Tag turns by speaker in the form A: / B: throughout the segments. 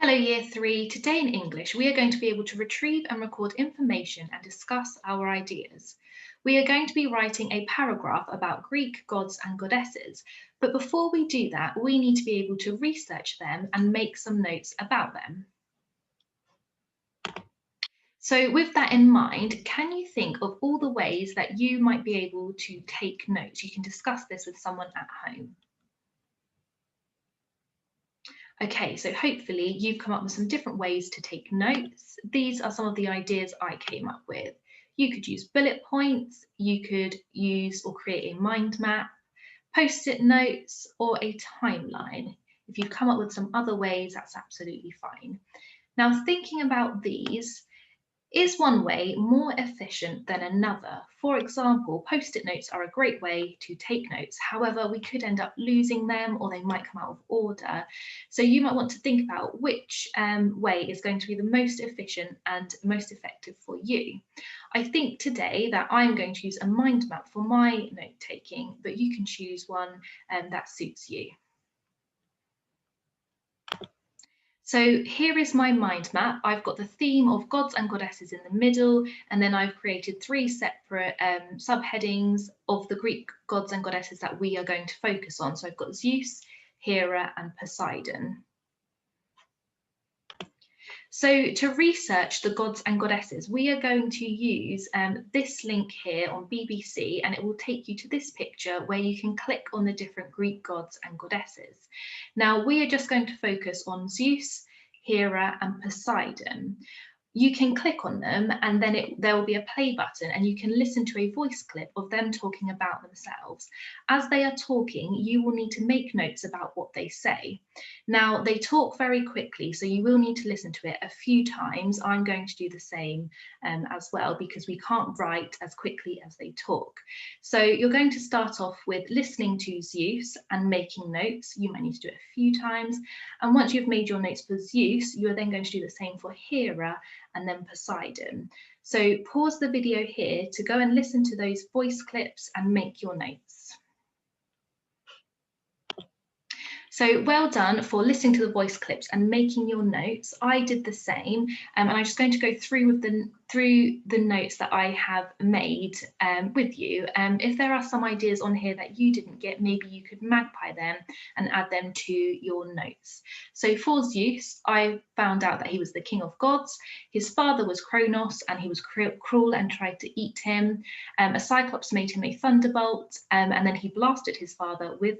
A: Hello, Year 3. Today in English, we are going to be able to retrieve and record information and discuss our ideas. We are going to be writing a paragraph about Greek gods and goddesses, but before we do that, we need to be able to research them and make some notes about them. So with that in mind, can you think of all the ways that you might be able to take notes? You can discuss this with someone at home. Okay, so hopefully you've come up with some different ways to take notes. These are some of the ideas I came up with. You could use bullet points, you could use or create a mind map, post-it notes, or a timeline. If you've come up with some other ways, that's absolutely fine. Now, thinking about these, is one way more efficient than another? For example, post-it notes are a great way to take notes. However, we could end up losing them or they might come out of order. So you might want to think about which way is going to be the most efficient and most effective for you. I think today that I'm going to use a mind map for my note taking, but you can choose one that suits you. So here is my mind map. I've got the theme of gods and goddesses in the middle, and then I've created three separate subheadings of the Greek gods and goddesses that we are going to focus on. So I've got Zeus, Hera, and Poseidon. So to research the gods and goddesses, we are going to use this link here on BBC, and it will take you to this picture where you can click on the different Greek gods and goddesses. Now, we are just going to focus on Zeus, Hera, and Poseidon. You can click on them and then there will be a play button and you can listen to a voice clip of them talking about themselves. As they are talking, you will need to make notes about what they say. Now, they talk very quickly, so you will need to listen to it a few times. I'm going to do the same as well because we can't write as quickly as they talk. So you're going to start off with listening to Zeus and making notes. You might need to do it a few times. And once you've made your notes for Zeus, you are then going to do the same for Hera and then Poseidon. So pause the video here to go and listen to those voice clips and make your notes. So well done for listening to the voice clips and making your notes. I did the same, and I'm just going to go through the notes that I have made with you. If there are some ideas on here that you didn't get, maybe you could magpie them and add them to your notes. So for Zeus, I found out that he was the king of gods. His father was Kronos, and he was cruel and tried to eat him. A Cyclops made him a thunderbolt, and then he blasted his father with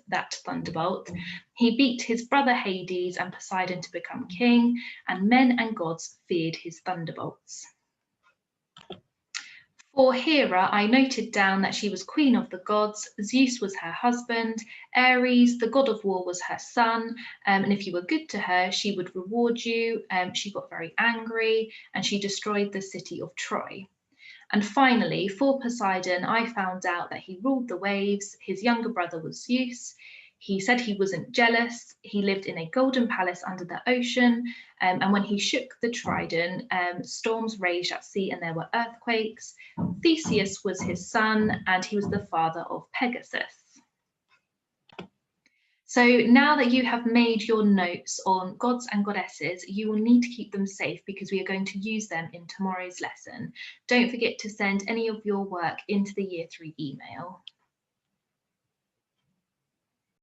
A: that thunderbolt. He beat his brother Hades and Poseidon to become king, and men and gods feared his thunderbolts. For Hera, I noted down that she was queen of the gods, Zeus was her husband, Ares, the god of war, was her son, and if you were good to her, she would reward you. She got very angry and she destroyed the city of Troy. And finally, for Poseidon, I found out that he ruled the waves. His younger brother was Zeus. He said he wasn't jealous. He lived in a golden palace under the ocean. And when he shook the trident, storms raged at sea and there were earthquakes. Theseus was his son, and he was the father of Pegasus. So now that you have made your notes on gods and goddesses, you will need to keep them safe because we are going to use them in tomorrow's lesson. Don't forget to send any of your work into the Year 3 email.